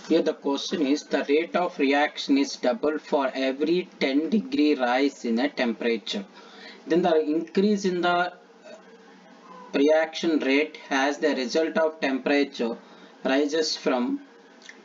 Here the question is the rate of reaction is double for every 10 degree rise in a temperature. Then the increase in the reaction rate has the result of temperature rises from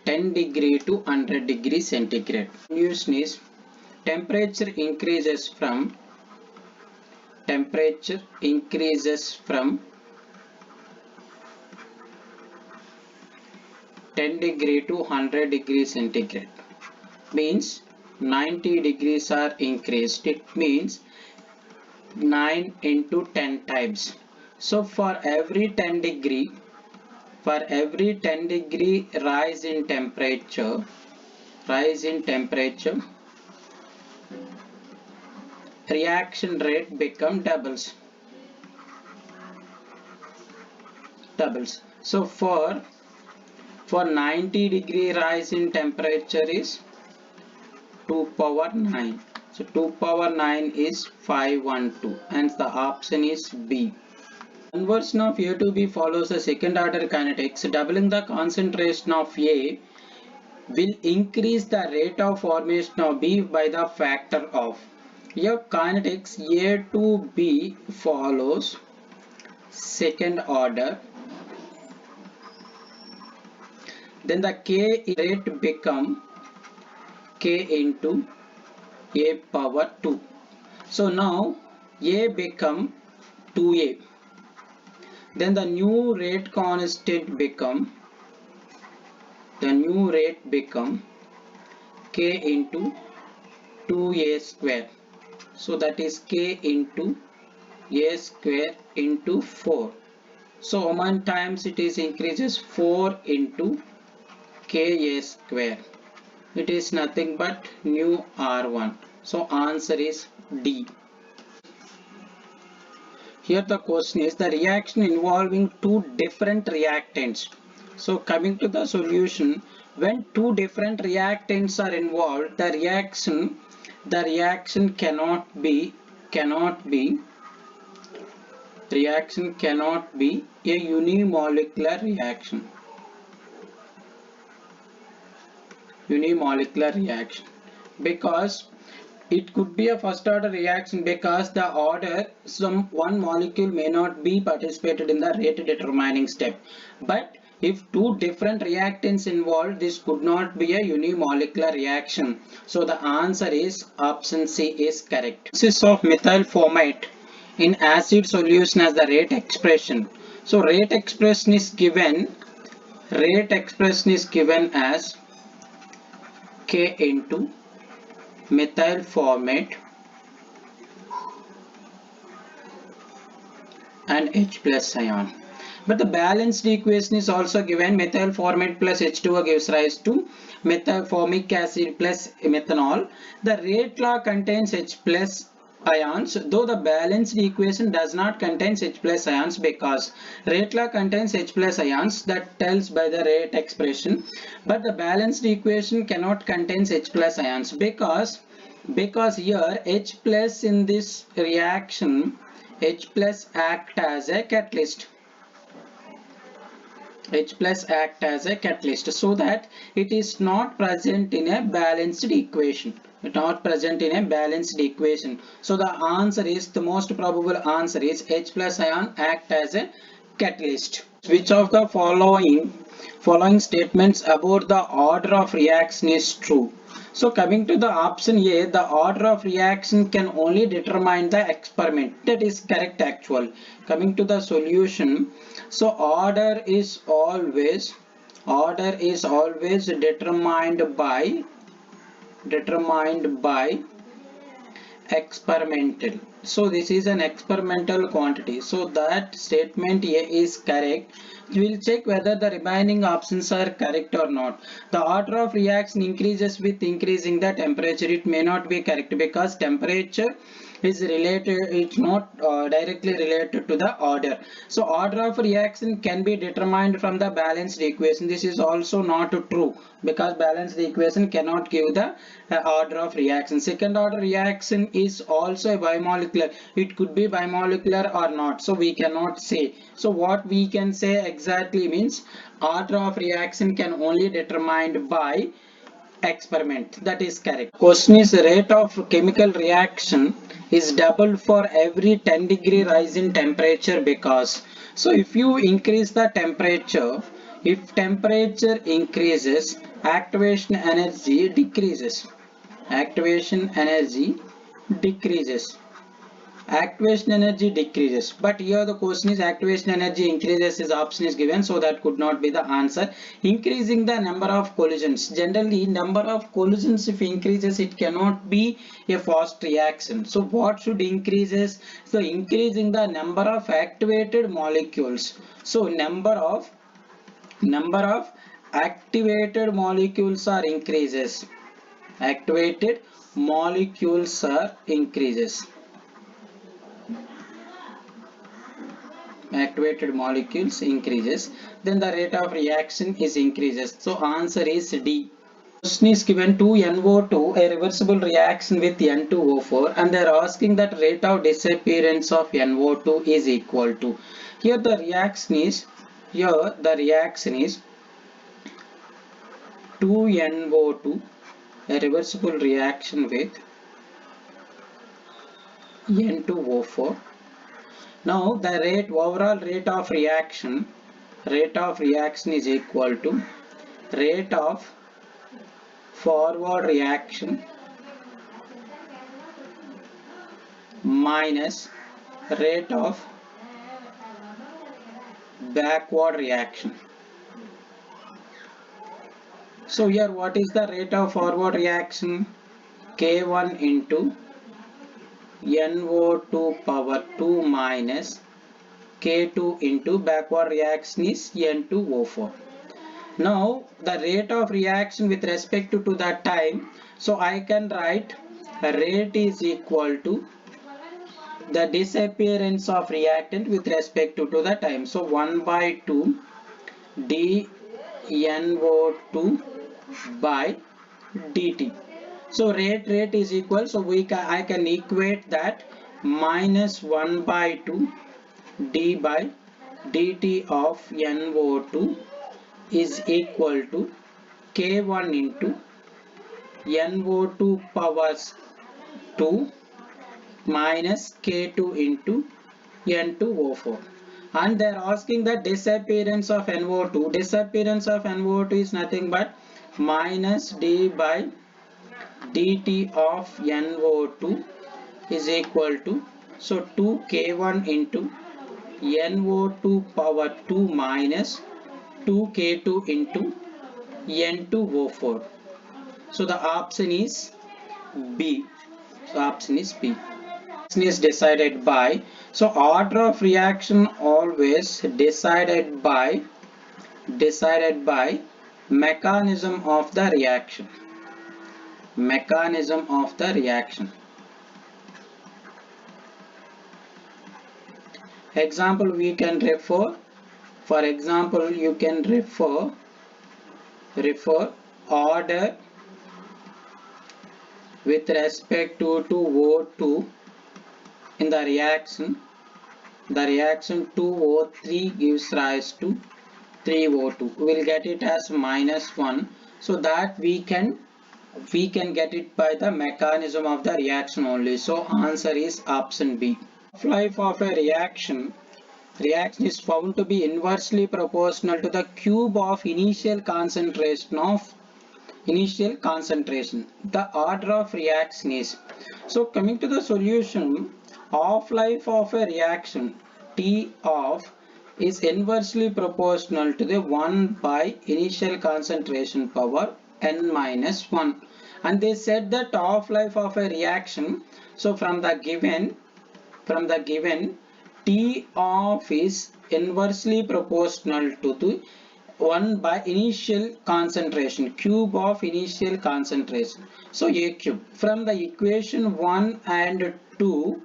10 degree to 100 degree centigrade. Solution is temperature increases from 10 degree to 100 degree centigrade. Means 90 degrees are increased. It means 9 into 10 times. So for every 10 degree rise in temperature, reaction rate become doubles. So for 90 degree rise in temperature is 2 power 9. So 2 power 9 is 512 and the option is B. Conversion of A to B follows the second order kinetics. Doubling the concentration of A will increase the rate of formation of B by the factor of. Here kinetics A to B follows second order. Then the K rate become K into A power 2. So now A become 2A. Then the new rate constant become K into 2A square. So that is K into A square into 4. So one times it is increases 4 into Ka square. It is nothing but nu R1. So answer is D. Here the question is the reaction involving two different reactants. So coming to the solution, when two different reactants are involved, the reaction cannot be a unimolecular reaction because it could be a first order reaction because the order one molecule may not be participated in the rate determining step. But if two different reactants involved, this could not be a unimolecular reaction. So the answer is option C is correct. This of methyl formate in acid solution as the rate expression. So rate expression is given as K into methyl formate and H plus ion. But the balanced equation is also given. Methyl formate plus H2O gives rise to methylformic acid plus methanol. The rate law contains H plus ions, though the balanced equation does not contain H plus ions because rate law contains H plus ions, that tells by the rate expression, but the balanced equation cannot contain H plus ions because here H plus in this reaction, H plus act as a catalyst. So that it is not present in a balanced equation. So the answer is, the most probable answer is H plus ion act as a catalyst. Which of the following statements about the order of reaction is true? So coming to the option A, the order of reaction can only determine the experiment. That is correct actual. Coming to the solution, so order is always determined by experimental. So this is an experimental quantity. So that statement A is correct. We will check whether the remaining options are correct or not. The order of reaction increases with increasing the temperature. It may not be correct because temperature is related, it's not directly related to the order. So order of reaction can be determined from the balanced equation. This is also not true because balanced equation cannot give the order of reaction. Second order reaction is also a bimolecular. It could be bimolecular or not, so we cannot say. So what we can say exactly means order of reaction can only determined by experiment. That is correct. Question is rate of chemical reaction is doubled for every 10-degree rise in temperature because. So if you increase the temperature, if temperature increases, activation energy decreases. Activation energy decreases. Activation energy decreases, but here the question is activation energy increases, is option is given, so that could not be the answer. Increasing the number of collisions, generally number of collisions if increases, it cannot be a fast reaction. So what should increases? So increasing the number of activated molecules. So number of activated molecules are increases. Activated molecules are increases. Activated molecules increases, then the rate of reaction is increases. So answer is D. Question is given to NO2, a reversible reaction with N2O4, and they are asking that rate of disappearance of NO2 is equal to. Here the reaction is 2NO2, a reversible reaction with N2O4. Now the overall rate of reaction is equal to rate of forward reaction minus rate of backward reaction. So here what is the rate of forward reaction? K1 into NO2 power 2 minus K2 into backward reaction is N2O4. Now the rate of reaction with respect to the time, so I can write rate is equal to the disappearance of reactant with respect to the time. So 1 by 2 dNO2 by dt. So rate is equal, so I can equate that minus 1 by 2 d by dt of NO2 is equal to K1 into NO2 power 2 minus K2 into N2O4. And they are asking the disappearance of NO2. Disappearance of NO2 is nothing but minus d by dt of NO2 is equal to, so 2K1 into NO2 power 2 minus 2K2 into N2O4. So the option is B. So option is B. Is decided by, so order of reaction always decided by mechanism of the reaction. Mechanism of the reaction. Example we can refer, for example you can refer order with respect to O2 in the reaction 2O3 gives rise to 3O2. We will get it as minus 1, so that we can get it by the mechanism of the reaction only. So answer is option B. Half-life of a reaction is found to be inversely proportional to the cube of initial concentration. The order of reaction is, so coming to the solution, half-life of a reaction T of is inversely proportional to the 1 by initial concentration power n minus 1. And they said that half-life of a reaction, so from the given T of is inversely proportional to the 1 by initial concentration, cube of initial concentration. So A cube. From the equation 1 and 2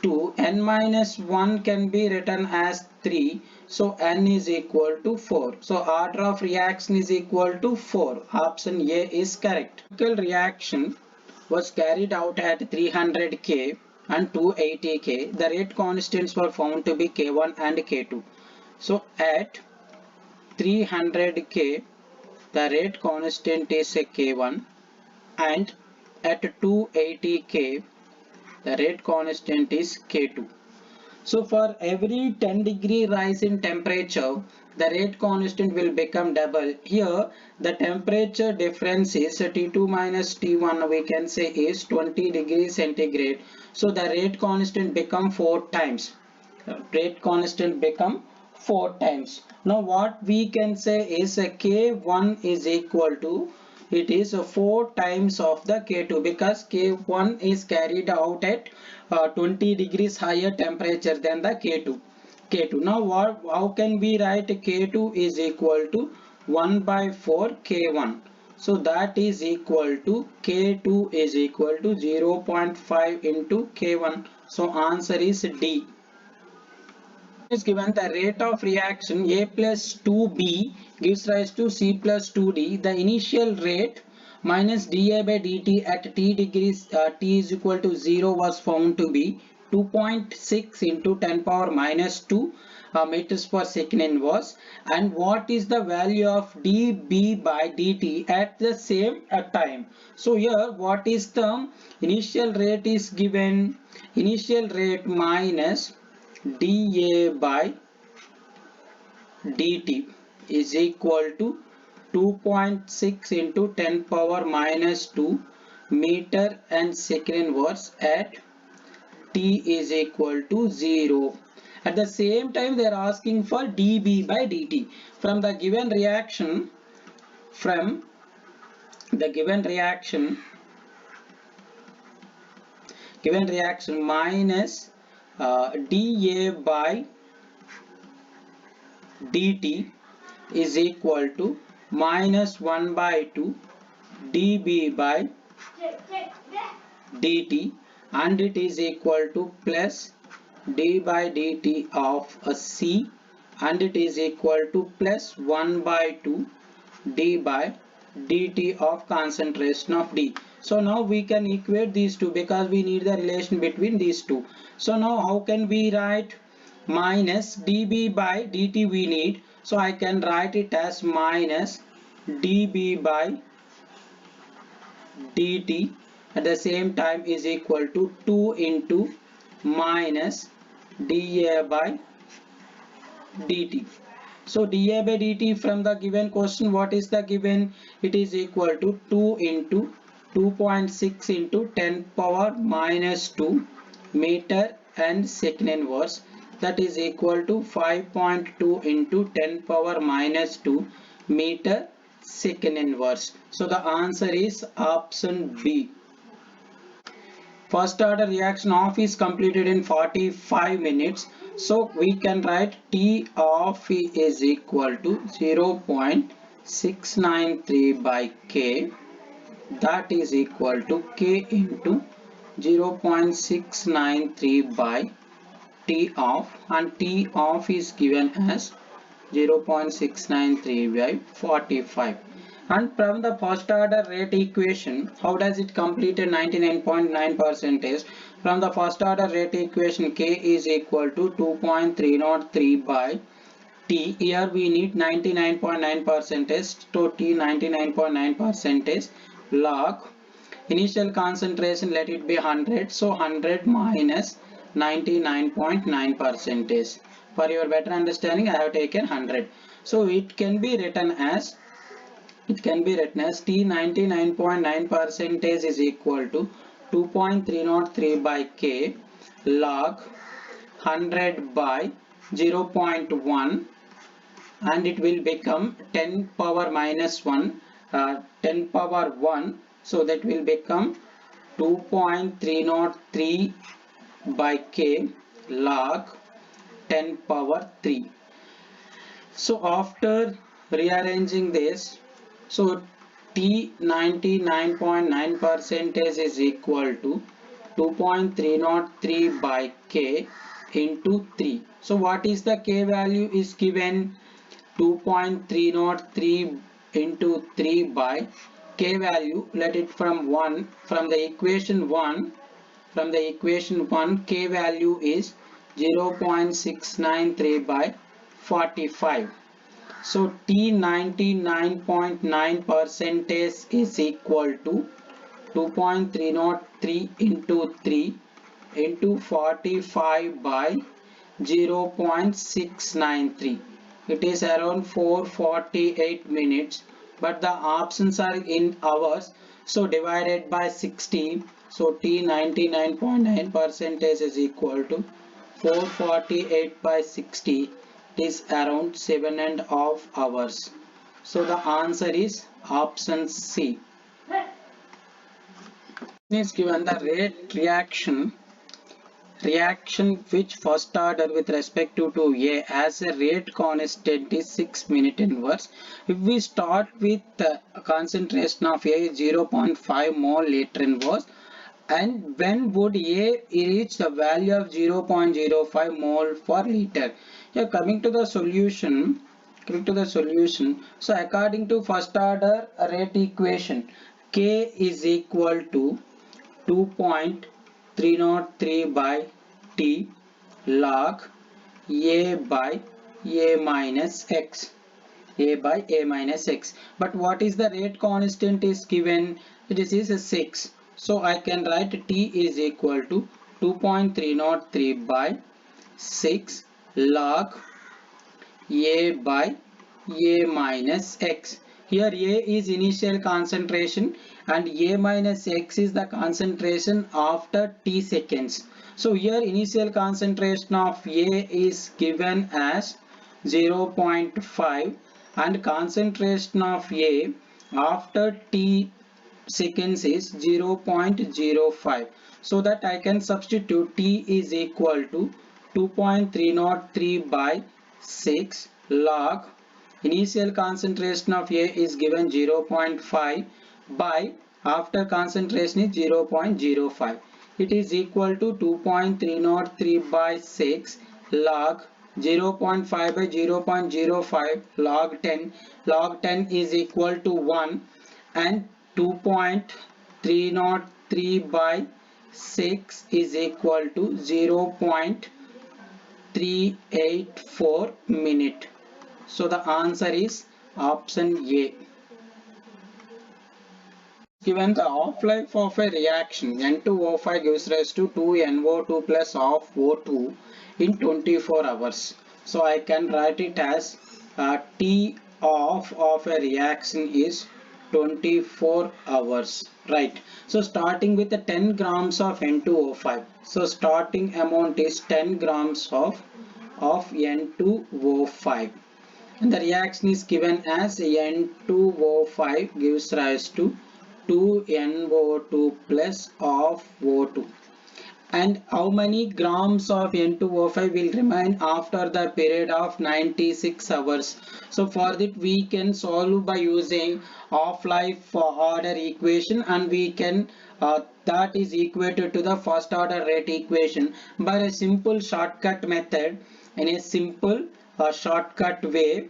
to n minus 1 can be written as 3. So n is equal to 4. So order of reaction is equal to 4. Option A is correct. Chemical reaction was carried out at 300 K and 280 K. The rate constants were found to be K1 and K2. So at 300 K the rate constant is K1, and at 280 K the rate constant is K2. So for every 10 degree rise in temperature, the rate constant will become double. Here the temperature difference is T2 minus T1, we can say is 20 degrees centigrade. So the rate constant become 4 times. Rate constant become 4 times. Now what we can say is K1 is equal to, it is 4 times of the K2, because K1 is carried out at 20 degrees higher temperature than the K2. Now how can we write K2 is equal to 1 by 4 K1. So that is equal to K2 is equal to 0.5 into K1. So answer is D. Is given the rate of reaction A plus 2B gives rise to C plus 2D. The initial rate minus dA by dt at T degrees T is equal to 0 was found to be 2.6 into 10 power minus 2 meters per second inverse. And what is the value of dB by dt at the same time? So here what is the initial rate is given, initial rate minus dA by dt is equal to 2.6 into 10 power minus 2 meter and second inverse at t is equal to 0. At the same time they are asking for dB by dt. From the given reaction, minus dA by dt is equal to minus 1 by 2 dB by dt, and it is equal to plus d by dt of a C, and it is equal to plus 1 by 2 d by dt of concentration of D. So now we can equate these two because we need the relation between these two. So now how can we write minus dB by dt we need? So I can write it as minus dB by dt at the same time is equal to 2 into minus dA by dt. So dA by dt from the given question, what is the given? It is equal to 2 into 2.6 into 10 power minus 2 meter and second inverse, that is equal to 5.2 into 10 power minus 2 meter second inverse. So the answer is option B. First order reaction of is completed in 45 minutes. So we can write T of is equal to 0.693 by K, that is equal to K into 0.693 by T of, and T of is given as 0.693 by 45. And from the first order rate equation, how does it complete a 99.9 percentage? From the first order rate equation, K is equal to 2.303 by T. Here we need 99.9 percentage, so T 99.9 percentage log initial concentration, let it be 100, so 100 minus 99.9 percentage. For your better understanding, I have taken 100. So it can be written as T 99.9 percentage is equal to 2.303 by K log 100 by 0.1, and it will become 10 power minus 1, 10 power 1, so that will become 2.303 by K log 10 power 3. So after rearranging this, so T 99.9% is equal to 2.303 by K into 3. So what is the K value is given? 2.303 into 3 by K value, let it from 1, from the equation 1, K value is 0.693 by 45. So T 99.9% is equal to 2.303 into 3 into 45 by 0.693. It is around 448 minutes, but the options are in hours, so divided by 60. So T 99.9% is equal to 448 by 60. It is around 7.5 hours. So the answer is option C. Is given the rate reaction which first order with respect to A as a rate constant is 6 minute inverse. If we start with the concentration of A is 0.5 mole liter inverse, and when would A reach the value of 0.05 mole per liter? Here coming to the solution, so according to first order rate equation, K is equal to 2.303 by T log A by A minus X. But what is the rate constant is given? It is a 6. So I can write T is equal to 2.303 by 6 log A by A minus X. Here A is initial concentration and A minus X is the concentration after T seconds. So here initial concentration of A is given as 0.5 and concentration of A after T seconds is 0.05. So that I can substitute T is equal to 2.303 by 6 log initial concentration of A is given 0.5 by after concentration is 0.05. It is equal to 2.303 by 6 log 0.5 by 0.05 log 10. Log 10 is equal to 1 and 2.303 by 6 is equal to 0.384 minute. So the answer is option A. Given the half-life of a reaction N2O5 gives rise to 2NO2 plus of O2 in 24 hours. So I can write it as T off of a reaction is 24 hours, right? So starting with the 10 grams of N2O5. So starting amount is 10 grams of N2O5. And the reaction is given as N2O5 gives rise to 2NO2 plus of O2. And how many grams of N2O5 will remain after the period of 96 hours? So for that we can solve by using half-life order equation, and we can that is equated to the first order rate equation by a simple shortcut method. In a simple shortcut way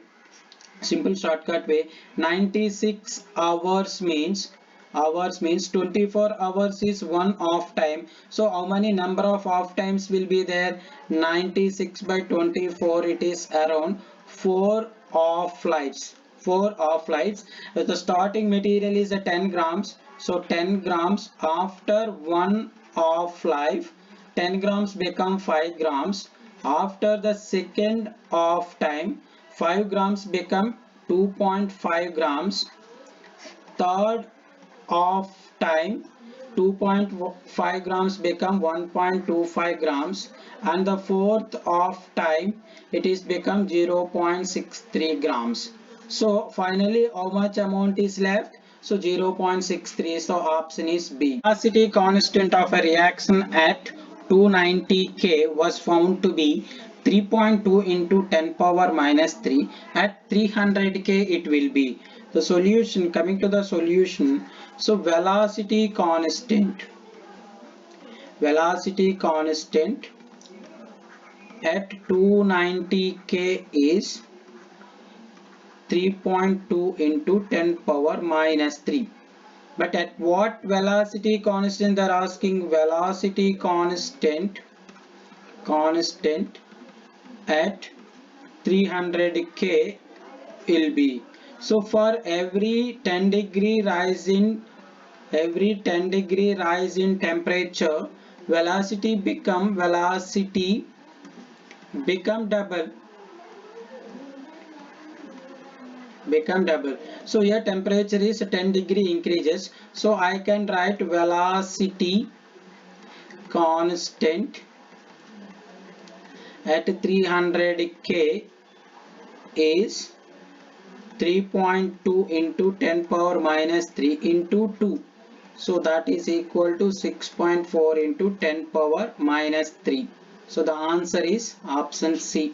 96 hours means 24 hours is one off time. So how many number of off times will be there? 96 by 24, it is around 4 off flights. The starting material is a 10 grams, so 10 grams after one off life 10 grams become 5 grams. After the second off time 5 grams become 2.5 grams. Third off time 2.5 grams become 1.25 grams, and the fourth off time it is become 0.63 grams. So finally how much amount is left? So 0.63. so option is B. Capacity constant of a reaction at 290 K was found to be 3.2 into 10 power minus 3 at 300k it will be. The solution, coming to the solution, so velocity constant at 290k is 3.2 into 10 power minus 3. But at what velocity constant they are asking? Velocity constant at 300k will be. So for every 10 degree rise in temperature, velocity become double. So here temperature is 10 degree increases, so I can write velocity constant at 300k is 3.2 into 10 power minus 3 into 2, so that is equal to 6.4 into 10 power minus 3. So the answer is option C.